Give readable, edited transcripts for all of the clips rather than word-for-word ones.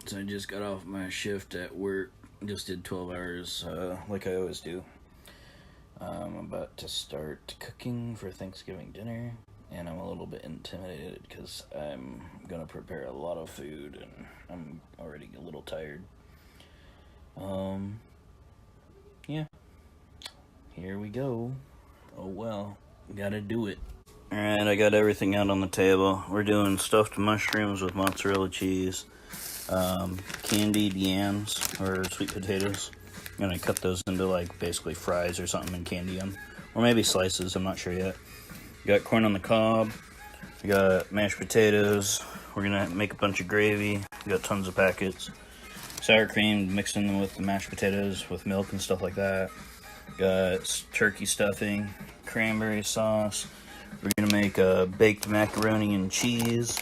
So I just got off my shift at work. Just did 12 hours, like I always do. I'm about to start cooking for Thanksgiving dinner, and I'm a little bit intimidated because I'm gonna prepare a lot of food, and I'm already a little tired. Yeah, here we go. Oh well, gotta do it. Alright, I got everything out on the table. We're doing stuffed mushrooms with mozzarella cheese, candied yams or sweet potatoes. I'm gonna cut those into like basically fries or something and candy them, or maybe slices. I'm not sure yet. Got corn on the cob. We got mashed potatoes. We're gonna make a bunch of gravy. We got tons of packets. Sour cream, mixing them with the mashed potatoes with milk and stuff like that. Got turkey stuffing, cranberry sauce. We're gonna make a baked macaroni and cheese.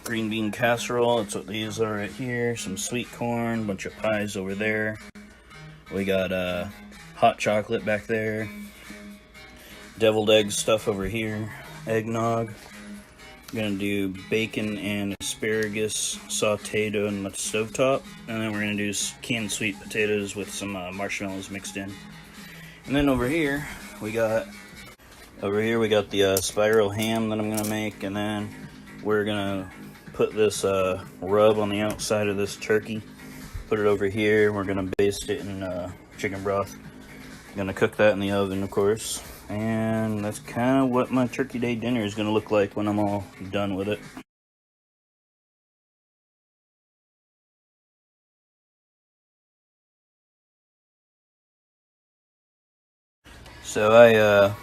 Green bean casserole, that's what these are right here. Some sweet corn, bunch of pies over there. We got hot chocolate back there. Deviled egg stuff over here. Eggnog. We're gonna do bacon and asparagus sauteed on the stovetop. And then we're gonna do canned sweet potatoes with some marshmallows mixed in. And then over here we got the spiral ham that I'm gonna make, and then we're gonna put this rub on the outside of this turkey. Put it over here. We're gonna baste it in chicken broth. Gonna cook that in the oven, of course. And that's kind of what my Turkey Day dinner is gonna look like when I'm all done with it. So I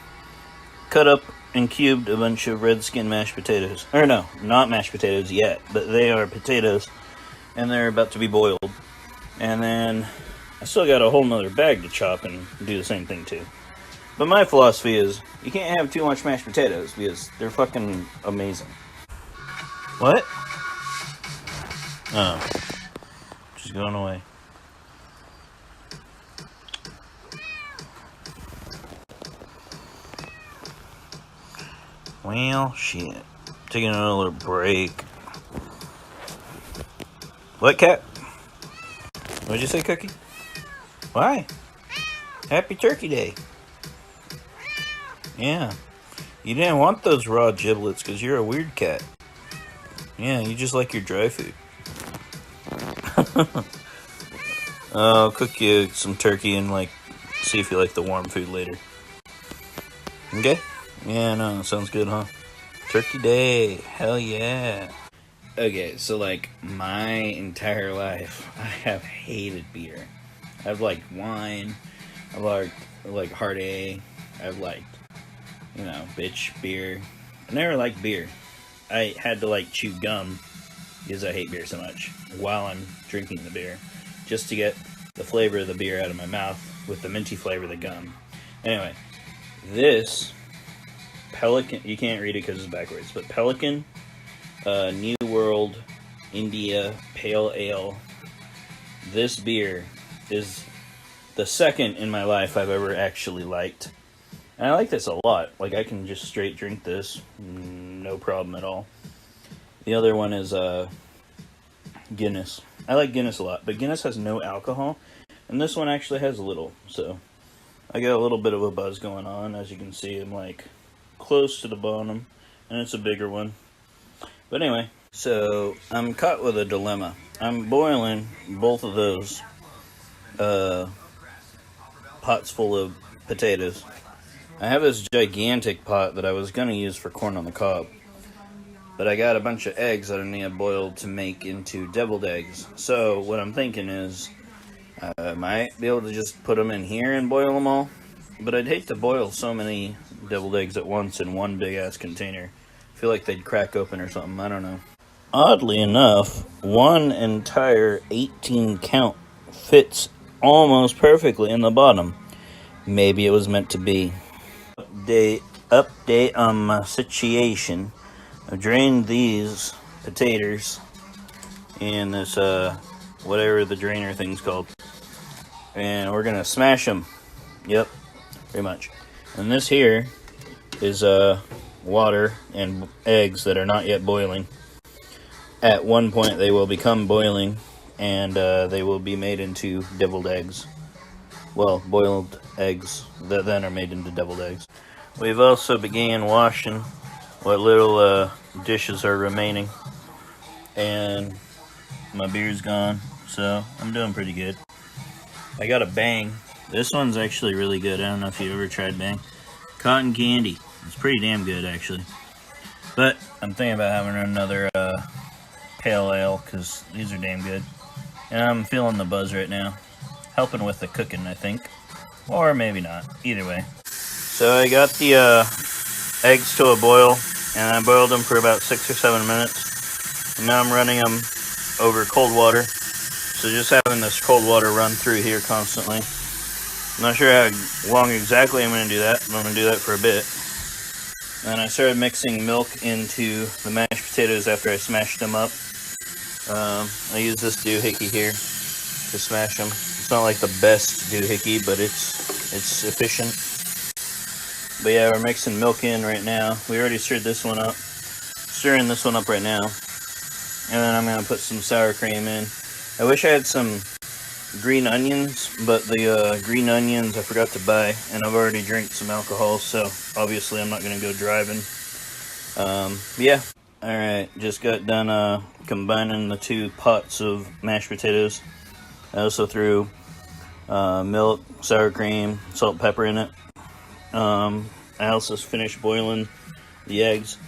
cut up and cubed a bunch of red skin mashed potatoes. Or no, not mashed potatoes yet, but they are potatoes, and they're about to be boiled. And then I still got a whole nother bag to chop and do the same thing too. But my philosophy is, you can't have too much mashed potatoes because they're fucking amazing. What? Oh. She's going away. Well, shit. Taking another break. What, cat? What'd you say, Cookie? Why? Happy Turkey Day. Yeah. You didn't want those raw giblets because you're a weird cat. Yeah, you just like your dry food. I'll cook you some turkey and see if you like the warm food later. Okay? Yeah, no, sounds good, huh? Turkey Day. Hell yeah. Okay, so my entire life, I have hated beer. I've liked wine. I've liked hard A. I've liked, bitch beer. I never liked beer. I had to chew gum because I hate beer so much while I'm drinking the beer, just to get the flavor of the beer out of my mouth with the minty flavor of the gum. Anyway, this Pelican, you can't read it because it's backwards, but Pelican New World India Pale Ale. This beer is the second in my life I've ever actually liked. And I like this a lot. I can just straight drink this, no problem at all. The other one is Guinness. I like Guinness a lot, but Guinness has no alcohol, and this one actually has a little. So I got a little bit of a buzz going on. As you can see, I'm close to the bottom, and it's a bigger one. But anyway, so I'm caught with a dilemma. I'm boiling both of those pots full of potatoes. I have this gigantic pot that I was going to use for corn on the cob, but I got a bunch of eggs that I need boiled to make into deviled eggs. So what I'm thinking is I might be able to just put them in here and boil them all, but I'd hate to boil so many deviled eggs at once in one big ass container. I feel like they'd crack open or something, I don't know. Oddly enough, one entire 18 count fits almost perfectly in the bottom. Maybe it was meant to be. Update on my situation. I've drained these potatoes in this whatever the drainer thing's called, and we're gonna smash them. Yep, pretty much. And this here is water and eggs that are not yet boiling. At one point, they will become boiling, and they will be made into deviled eggs. Well, boiled eggs that then are made into deviled eggs. We've also began washing what little dishes are remaining, and my beer's gone, so I'm doing pretty good. I got a Bang. This one's actually really good. I don't know if you ever tried Bang. Cotton candy. It's pretty damn good, actually. But I'm thinking about having another pale ale, because these are damn good. And I'm feeling the buzz right now. Helping with the cooking, I think. Or maybe not. Either way. So I got the eggs to a boil, and I boiled them for about 6 or 7 minutes. And now I'm running them over cold water. So just having this cold water run through here constantly. I'm not sure how long exactly I'm going to do that, but I'm going to do that for a bit. And I started mixing milk into the mashed potatoes after I smashed them up. I use this doohickey here to smash them. It's not like the best doohickey, but it's efficient. But yeah, we're mixing milk in right now. We already stirred this one up. Stirring this one up right now. And then I'm going to put some sour cream in. I wish I had some green onions, but the green onions I forgot to buy, and I've already drank some alcohol, so obviously I'm not going to go driving. Yeah. Alright, just got done combining the two pots of mashed potatoes. I also threw milk, sour cream, salt, pepper in it. I also finished boiling the eggs.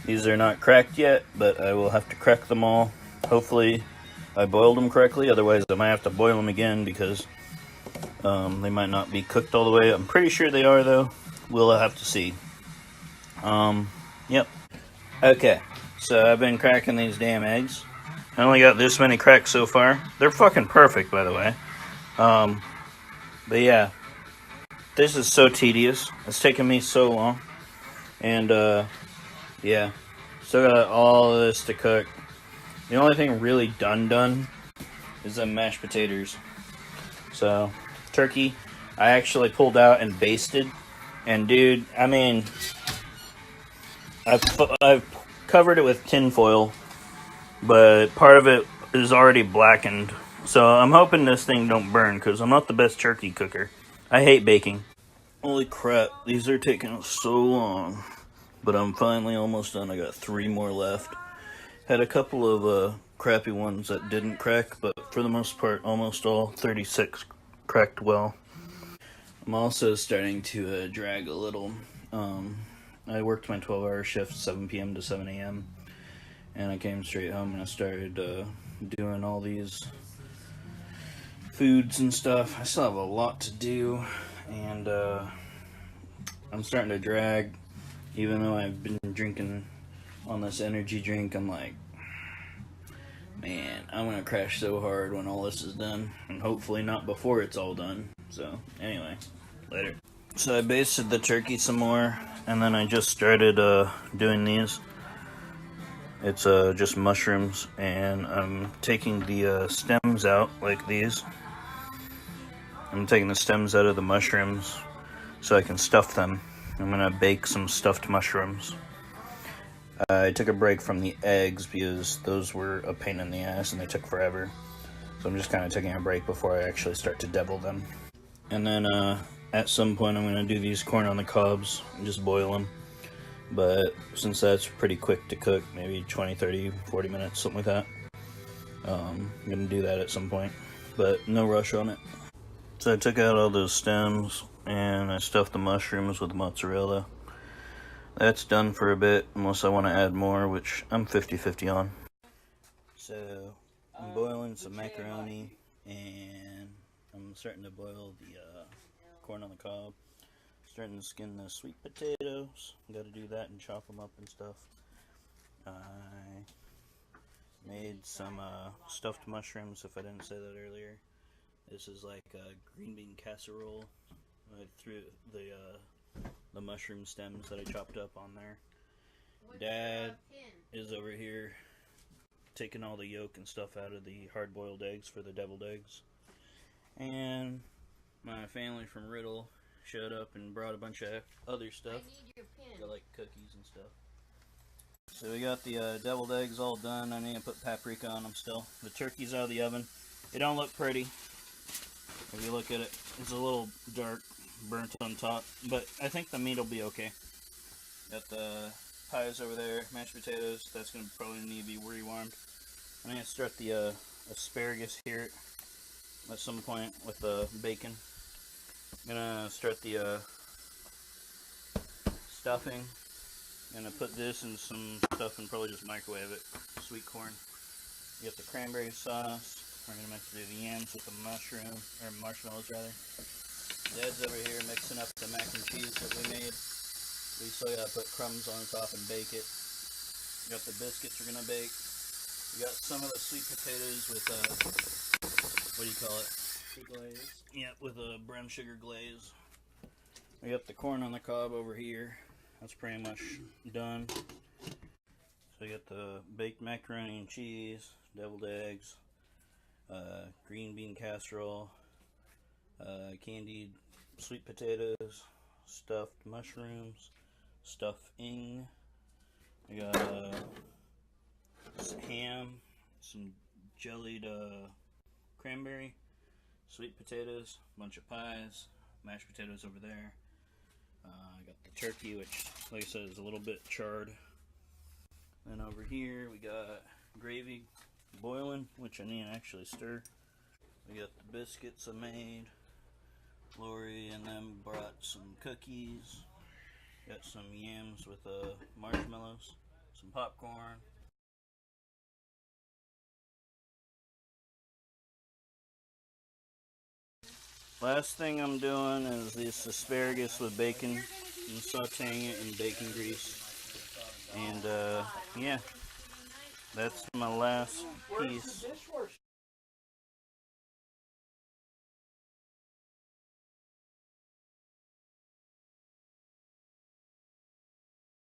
These are not cracked yet, but I will have to crack them all. Hopefully I boiled them correctly, otherwise I might have to boil them again because they might not be cooked all the way. I'm pretty sure they are, though. We'll have to see. Yep. Okay, so I've been cracking these damn eggs. I only got this many cracks so far. They're fucking perfect, by the way. But yeah, this is so tedious. It's taken me so long. And yeah, still got all of this to cook. The only thing really done is the mashed potatoes. So, turkey, I actually pulled out and basted. And dude, I mean, I've covered it with tin foil, but part of it is already blackened. So I'm hoping this thing don't burn, because I'm not the best turkey cooker. I hate baking. Holy crap, these are taking so long. But I'm finally almost done. I got 3 more left. Had a couple of crappy ones that didn't crack, but for the most part, almost all 36 cracked well. I'm also starting to drag a little. I worked my 12-hour shift, 7 p.m. to 7 a.m., and I came straight home and I started doing all these foods and stuff. I still have a lot to do, and I'm starting to drag. Even though I've been drinking on this energy drink, I'm like, man, I'm gonna crash so hard when all this is done, and hopefully not before it's all done. So anyway, later. So I basted the turkey some more, and then I just started doing these. It's just mushrooms, and I'm taking the stems out like these. I'm taking the stems out of the mushrooms so I can stuff them. I'm gonna bake some stuffed mushrooms. I took a break from the eggs because those were a pain in the ass and they took forever. So I'm just kind of taking a break before I actually start to devil them. And then at some point I'm gonna do these corn on the cobs and just boil them. But since that's pretty quick to cook, maybe 20, 30, 40 minutes, something like that. I'm gonna do that at some point, but no rush on it. So I took out all those stems and I stuffed the mushrooms with mozzarella. That's done for a bit, unless I want to add more, which I'm 50-50 on. So, I'm boiling some macaroni, and I'm starting to boil the corn on the cob. Starting to skin the sweet potatoes. Gotta do that and chop them up and stuff. I made some stuffed mushrooms, if I didn't say that earlier. This is like a green bean casserole. I threw the mushroom stems that I chopped up on there. Dad is over here taking all the yolk and stuff out of the hard-boiled eggs for the deviled eggs. And my family from Riddle showed up and brought a bunch of other stuff. Got like cookies and stuff. So we got the deviled eggs all done. I need to put paprika on them still. The turkey's out of the oven. It don't look pretty. If you look at it, it's a little dark, burnt on top. But I think the meat will be okay. Got the pies over there, mashed potatoes. That's going to probably need to be rewarmed. I'm going to start the asparagus here at some point with the bacon. I'm going to start the stuffing. I'm going to put this in some stuff and probably just microwave it. Sweet corn. You got the cranberry sauce. We're going to mix the yams with the marshmallows rather. Dad's over here mixing up the mac and cheese that we made. We still got to put crumbs on top and bake it. We got the biscuits we're going to bake. We got some of the sweet potatoes with, what do you call it? Glaze. Yeah, with a brown sugar glaze. We got the corn on the cob over here. That's pretty much done. So we got the baked macaroni and cheese, deviled eggs, green bean casserole, candied sweet potatoes, stuffed mushrooms, stuffing. We got some ham, some jellied cranberry, sweet potatoes, a bunch of pies, mashed potatoes over there. I got the turkey, which, like I said, is a little bit charred. Then over here, we got gravy boiling, which I need to actually stir. We got the biscuits I made. Lori and them brought some cookies. Got some yams with marshmallows, some popcorn. Last thing I'm doing is this asparagus with bacon. I'm sauteing it in bacon grease. And yeah, that's my last piece.